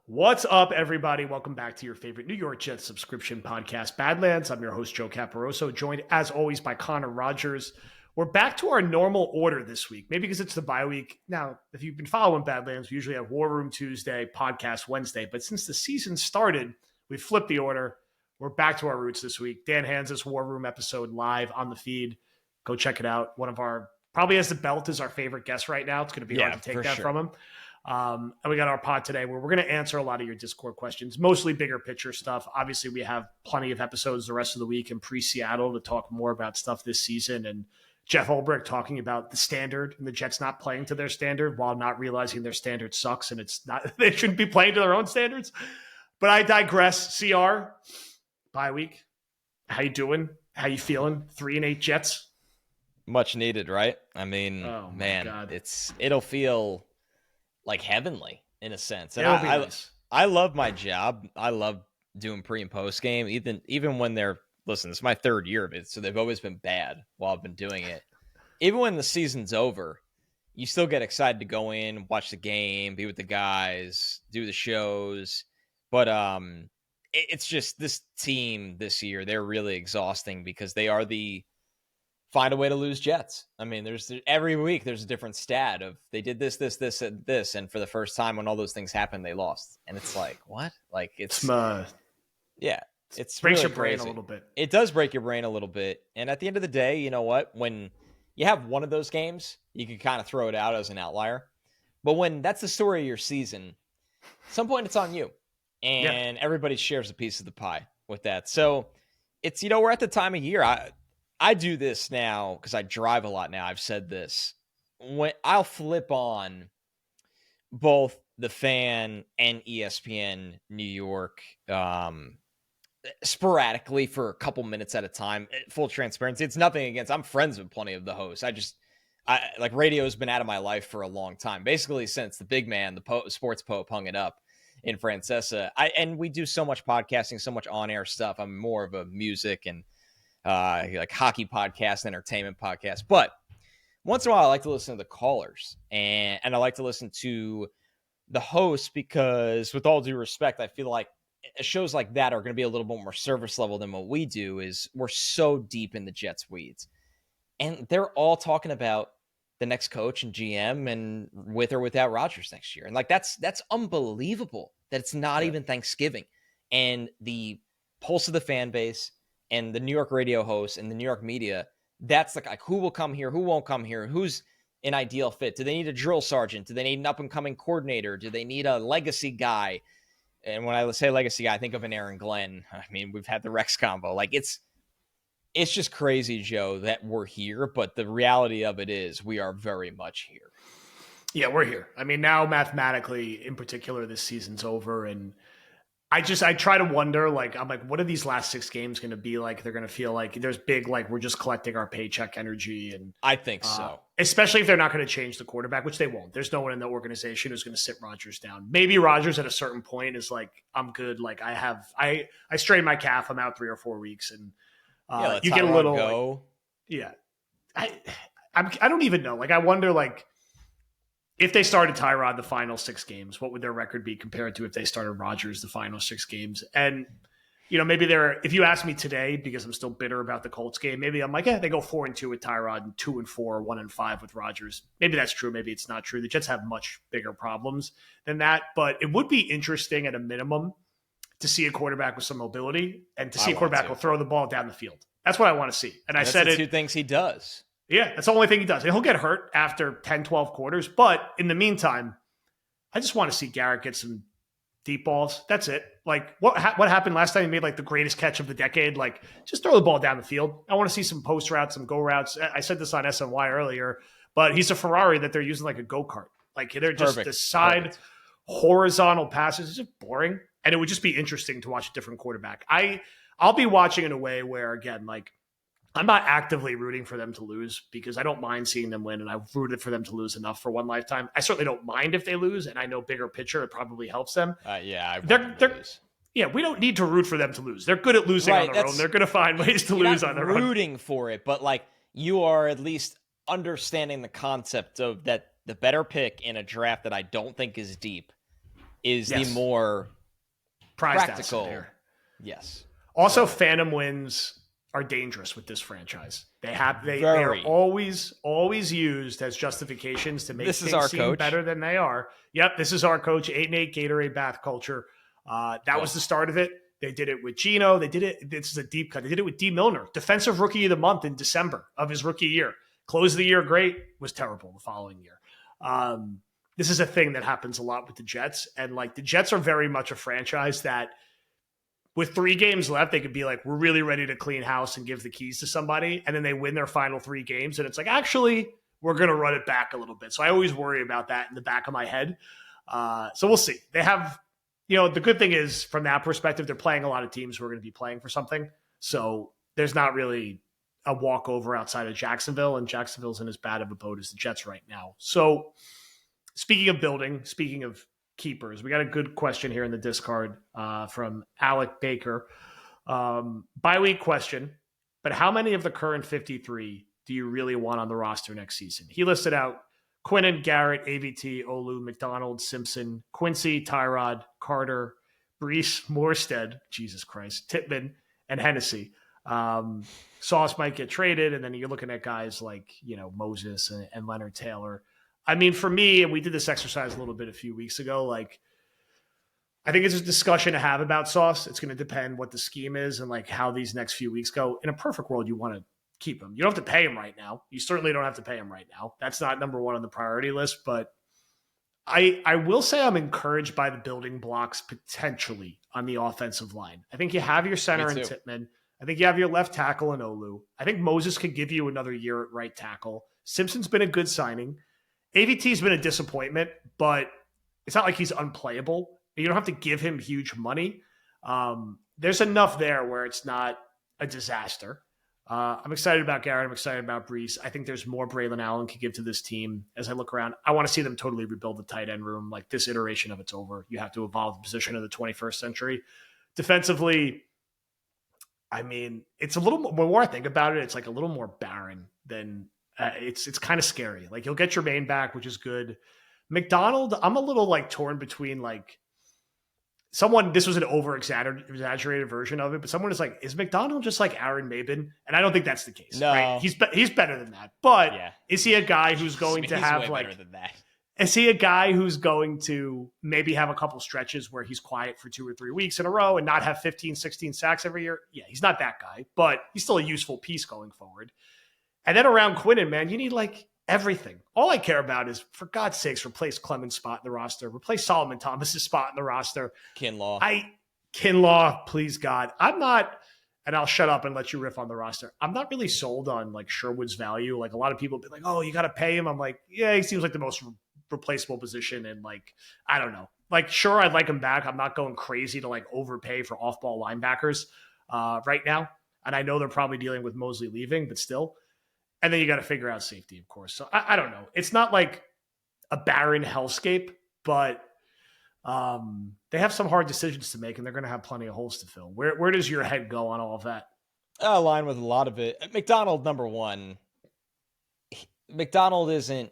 What's up, everybody? Welcome back to your favorite New York Jets subscription podcast, Badlands. I'm your host, Joe Caporoso, joined as always by Connor Rogers. We're back to our normal order this week, maybe because it's the bye week. Now, if you've been following Badlands, we usually have War Room Tuesday, Podcast Wednesday. But since the season started, we flipped the order. We're back to our roots this week. Dan Hanzus' War Room episode live on the feed. Go check it out. One of our, probably as the belt, is our favorite guest right now. It's going to be hard to take that from him. And we got our pod today where we're going to answer a lot of your Discord questions, mostly bigger picture stuff. Obviously, we have plenty of episodes the rest of the week in pre-Seattle to talk more about stuff this season. And Jeff Ulbrich talking about the standard and the Jets not playing to their standard while not realizing their standard sucks and it's not, they shouldn't be playing to their own standards. But I digress. CR, bye week. How you doing? How you feeling? 3-8 Jets. Much needed, right? I mean, man, it'll feel like heavenly in a sense. And nice. I love my job. I love doing pre and post game, even when they're, listen, it's my third year of it, so they've always been bad while I've been doing it. Even when the season's over, you still get excited to go in, watch the game, be with the guys, do the shows. But it's just this team this year, they're really exhausting because they are the find a way to lose Jets. I mean, there's every week there's a different stat of they did this, and this, and for the first time when all those things happened, they lost. And it's like, what? Like it's breaks breaks really your brain crazy. a little bit. It does break your brain a little bit. And at the end of the day, you know what? When you have one of those games, you can kind of throw it out as an outlier. But when that's the story of your season, at some point it's on you. And everybody shares a piece of the pie with that. So it's, we're at the time of year. I do this now because I drive a lot now. I've said this. When I'll flip on both the Fan and ESPN New York sporadically for a couple minutes at a time. Full transparency. It's nothing against. I'm friends with plenty of the hosts. Like radio has been out of my life for a long time. Basically since the big man, the sports pope, hung it up in Francesa. And we do so much podcasting, so much on-air stuff. I'm more of a music and like hockey podcast, entertainment podcast. But once in a while, I like to listen to the callers and I like to listen to the hosts because with all due respect, I feel like shows like that are going to be a little bit more service level than what we do. Is we're so deep in the Jets weeds and they're all talking about the next coach and GM and with or without Rodgers next year. And like, that's unbelievable that it's not even Thanksgiving and the pulse of the fan base and the New York radio hosts and the New York media, that's like who will come here, who won't come here, who's an ideal fit. Do they need a drill sergeant? Do they need an up-and-coming coordinator? Do they need a legacy guy? And when I say legacy guy, I think of an Aaron Glenn. I mean, we've had the Rex combo. Like it's just crazy, Joe, that we're here. But the reality of it is we are very much here. Yeah, we're here. I mean, now mathematically, in particular, this season's over, and I try to wonder, like, I'm like, what are these last 6 games going to be like? They're going to feel like there's big, like, we're just collecting our paycheck energy. And I think so. Especially if they're not going to change the quarterback, which they won't. There's no one in the organization who's going to sit Rodgers down. Maybe Rodgers at a certain point is like, I'm good. Like I strained my calf. I'm out 3 or 4 weeks. And you get a little, go. I don't even know. Like, I wonder, like, if they started Tyrod the final 6 games, what would their record be compared to if they started Rodgers the final 6 games? And, maybe if you ask me today, because I'm still bitter about the Colts game, maybe I'm like, they go 4-2 with Tyrod and 2-4, 1-5 with Rodgers. Maybe that's true. Maybe it's not true. The Jets have much bigger problems than that. But it would be interesting at a minimum to see a quarterback with some mobility and to see a quarterback will throw the ball down the field. That's what I want to see. And that's the 2 things he does. Yeah, that's the only thing he does. And he'll get hurt after 10, 12 quarters. But in the meantime, I just want to see Garrett get some deep balls. That's it. Like, what happened last time he made, like, the greatest catch of the decade? Like, just throw the ball down the field. I want to see some post routes, some go routes. I said this on SNY earlier, but he's a Ferrari that they're using like a go-kart. Like, they're just the side horizontal passes. It's just boring. And it would just be interesting to watch a different quarterback. I'll be watching in a way where, again, like, I'm not actively rooting for them to lose because I don't mind seeing them win, and I've rooted for them to lose enough for one lifetime. I certainly don't mind if they lose, and I know bigger picture, it probably helps them. Yeah, we don't need to root for them to lose. They're good at losing on their own. They're going to find ways to lose on their own. Rooting for it, but like you are at least understanding the concept of that the better pick in a draft that I don't think is deep is the more prized practical. asset here. Yes. Also, phantom wins are dangerous with this franchise. They are always used as justifications to make things seem better than they are. Yep, this is our coach, 8-8 Gatorade bath culture. That was the start of it. They did it with Gino. They did it. This is a deep cut. They did it with D. Milner, defensive rookie of the month in December of his rookie year. Closed the year great, was terrible the following year. This is a thing that happens a lot with the Jets. And like the Jets are very much a franchise that with 3 games left, they could be like, we're really ready to clean house and give the keys to somebody. And then they win their final 3 games. And it's like, actually, we're going to run it back a little bit. So I always worry about that in the back of my head. So we'll see. They have, the good thing is from that perspective, they're playing a lot of teams who are going to be playing for something. So there's not really a walkover outside of Jacksonville. And Jacksonville's in as bad of a boat as the Jets right now. So speaking of building, speaking of keepers, we got a good question here in the Discard from Alec Baker. Bye week question, but how many of the current 53 do you really want on the roster next season? He listed out Quinnen, Garrett, AVT, Olu, McDonald, Simpson, Quincy, Tyrod, Carter, Brees, Morstead, Jesus Christ, Tippmann, and Hennessy. Sauce might get traded, and then you're looking at guys like, Moses and Leonard Taylor. I mean, for me, and we did this exercise a little bit a few weeks ago, like, I think it's a discussion to have about Sauce. It's going to depend what the scheme is and like how these next few weeks go. In a perfect world, you want to keep him. You don't have to pay him right now. You certainly don't have to pay him right now. That's not number one on the priority list, but I will say I'm encouraged by the building blocks potentially on the offensive line. I think you have your center in Tippmann. I think you have your left tackle in Olu. I think Moses could give you another year at right tackle. Simpson's been a good signing. AVT's been a disappointment, but it's not like he's unplayable. You don't have to give him huge money. There's enough there where it's not a disaster. I'm excited about Garrett. I'm excited about Brees. I think there's more Braylon Allen can give to this team. As I look around, I want to see them totally rebuild the tight end room. Like this iteration of it's over. You have to evolve the position of the 21st century. Defensively, I mean, it's a little more I think about it, it's like a little more barren than it's kind of scary. Like you'll get your main back, which is good. McDonald, I'm a little like torn between like this was an over-exaggerated version of it, but someone is like, is McDonald just like Aaron Mabin? And I don't think that's the case. No. Right? He's better than that. But is he a guy who's going to have like, better than that. Is he a guy who's going to maybe have a couple stretches where he's quiet for 2 or 3 weeks in a row and not have 15, 16 sacks every year? Yeah, he's not that guy, but he's still a useful piece going forward. And then around Quinnen, man, you need like everything. All I care about is, for God's sakes, replace Clement's spot in the roster. Replace Solomon Thomas's spot in the roster. Kinlaw, please God. I'm not, and I'll shut up and let you riff on the roster. I'm not really sold on like Sherwood's value. Like a lot of people be like, oh, you got to pay him. I'm like, yeah, he seems like the most replaceable position. And like, I don't know. Like, sure, I'd like him back. I'm not going crazy to like overpay for off-ball linebackers right now. And I know they're probably dealing with Mosley leaving, but still. And then you got to figure out safety, of course. So I don't know. It's not like a barren hellscape, but they have some hard decisions to make, and they're going to have plenty of holes to fill. Where does your head go on all of that? I align with a lot of it. McDonald, number one. McDonald isn't,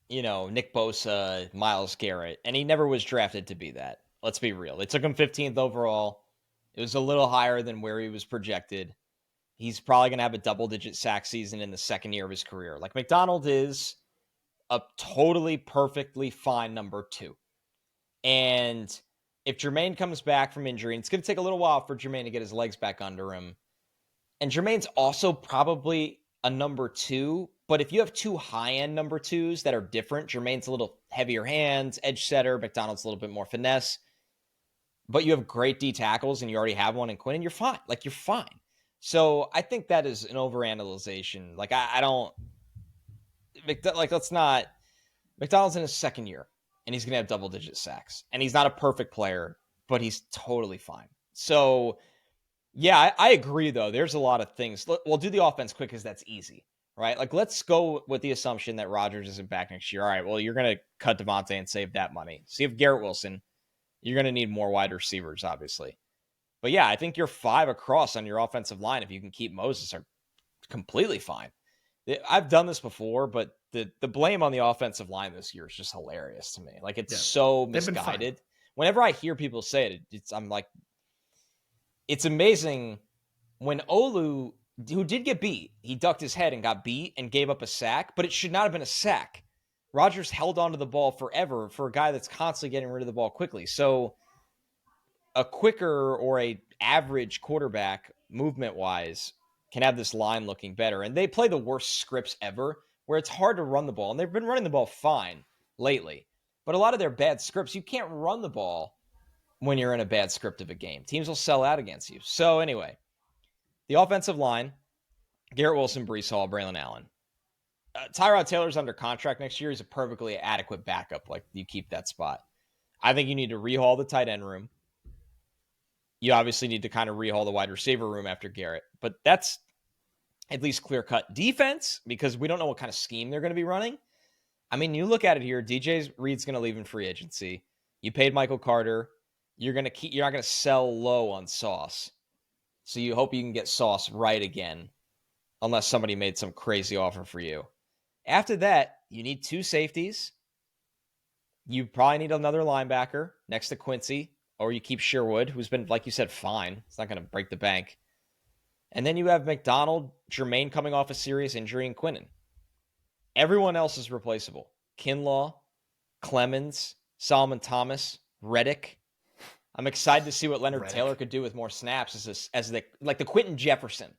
Nick Bosa, Myles Garrett, and he never was drafted to be that. Let's be real. They took him 15th overall. It was a little higher than where he was projected. He's probably going to have a double-digit sack season in the second year of his career. Like, McDonald is a totally perfectly fine number 2. And if Jermaine comes back from injury, and it's going to take a little while for Jermaine to get his legs back under him. And Jermaine's also probably a number 2, but if you have 2 high-end number 2s that are different, Jermaine's a little heavier hands, edge setter, McDonald's a little bit more finesse, but you have great D tackles and you already have one in Quinn, and you're fine. Like, you're fine. So I think that is an overanalyzation. Like, I don't, like, let's not, McDonald's in his second year and he's going to have double-digit sacks, and he's not a perfect player, but he's totally fine. So yeah, I agree though. There's a lot of things. We'll do the offense quick because that's easy, right? Like, let's go with the assumption that Rodgers isn't back next year. All right, well, you're going to cut Devontae and save that money. See if Garrett Wilson, you're going to need more wide receivers, obviously. But yeah, I think your 5 across on your offensive line, if you can keep Moses, are completely fine. I've done this before, but the blame on the offensive line this year is just hilarious to me. Like, it's so misguided. whenever I hear people say it, I'm like, it's amazing when Olu, who did get beat, he ducked his head and got beat and gave up a sack, but it should not have been a sack. Rodgers held onto the ball forever for a guy that's constantly getting rid of the ball quickly. So a quicker or a average quarterback movement wise can have this line looking better. And they play the worst scripts ever where it's hard to run the ball. And they've been running the ball fine lately. But a lot of their bad scripts, you can't run the ball when you're in a bad script of a game. Teams will sell out against you. So anyway, the offensive line, Garrett Wilson, Breece Hall, Braylon Allen. Tyrod Taylor's under contract next year. He's a perfectly adequate backup. Like, you keep that spot. I think you need to rehaul the tight end room. You obviously need to kind of rehaul the wide receiver room after Garrett. But that's at least clear-cut. Defense, because we don't know what kind of scheme they're going to be running. I mean, you look at it here. DJ Reed's going to leave in free agency. You paid Michael Carter. You're not going to sell low on Sauce. So you hope you can get Sauce right again, unless somebody made some crazy offer for you. After that, you need 2 safeties. You probably need another linebacker next to Quincy, or you keep Sherwood, who's been, like you said, fine. It's not going to break the bank. And then you have McDonald, Jermaine coming off a serious injury, and Quinnen. Everyone else is replaceable. Kinlaw, Clemens, Solomon Thomas, Reddick. I'm excited to see what Leonard Taylor could do with more snaps as the Quentin Jefferson.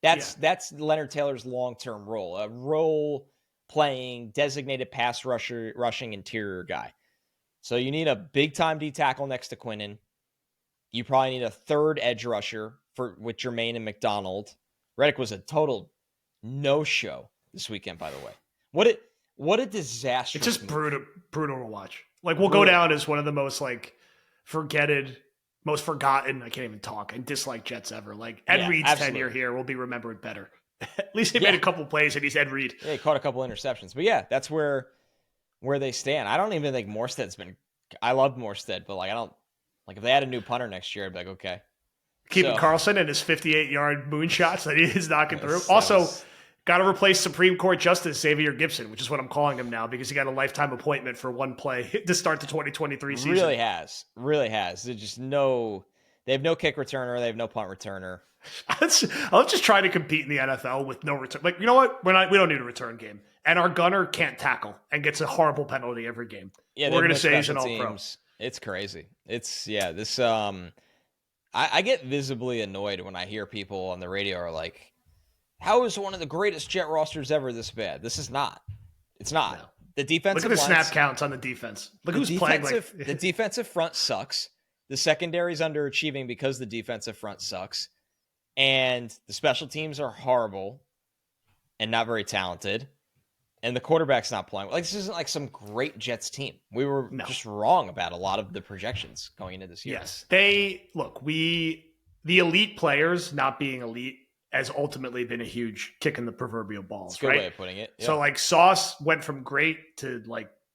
That's Leonard Taylor's long-term role, a role-playing, designated pass rushing interior guy. So you need a big-time D-tackle next to Quinnen. You probably need a third edge rusher with Jermaine and McDonald. Reddick was a total no-show this weekend, by the way. What a disaster! It's just brutal to watch. Like, we'll go down as one of the most most forgotten, I can't even talk, and disliked Jets ever. Like, Ed Reed's tenure here will be remembered better. At least he made a couple plays, and he's Ed Reed. Yeah, he caught a couple interceptions. But yeah, that's where they stand. I don't even think Morstead's been. I love Morstead, but I don't if they had a new punter next year, I'd be like, okay. Keeping Carlson and his 58-yard moonshots that he's knocking through. Also, got to replace Supreme Court Justice Xavier Gibson, which is what I'm calling him now, because he got a lifetime appointment for one play to start the 2023 season. Really has. They have no kick returner. They have no punt returner. I'm just trying to compete in the NFL with no return. Like, you know what? We don't need a return game. And our gunner can't tackle and gets a horrible penalty every game. Yeah, we're going to say he's an all-pro. It's crazy. This I get visibly annoyed when I hear people on the radio are like, how is one of the greatest Jet rosters ever this bad? This is not. It's not. No. The defensive Look at the snap counts on the defense. Look who's playing. The defensive front sucks. The secondary's underachieving because the defensive front sucks. And the special teams are horrible and not very talented. And the quarterback's not playing. This isn't like some great Jets team. We were just wrong about a lot of the projections going into this year. Yes. The elite players not being elite has ultimately been a huge kick in the proverbial balls. That's a good way of putting it. Yeah. So Sauce went from great to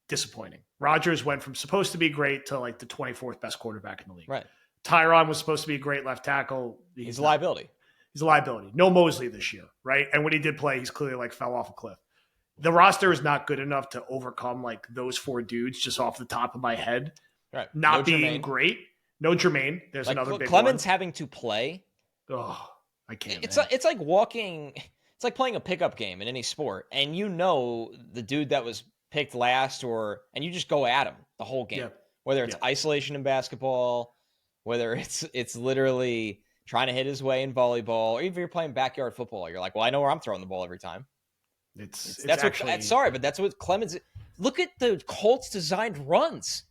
disappointing. Rodgers went from supposed to be great to the 24th best quarterback in the league. Right. Tyron was supposed to be a great left tackle. He's a liability. He's a liability. No Mosley this year, right? And when he did play, he's clearly fell off a cliff. The roster is not good enough to overcome those 4 dudes just off the top of my head. Right. Not being great. No Jermaine. There's another big Clemens one. having to play. Oh, I can't. It's like walking. It's like playing a pickup game in any sport, and the dude that was picked last, and you just go at him the whole game. Yeah. Whether it's isolation in basketball, whether it's literally trying to hit his way in volleyball, or even if you're playing backyard football, you're like, well, I know where I'm throwing the ball every time. That's what Clemens. Look at the Colts designed runs.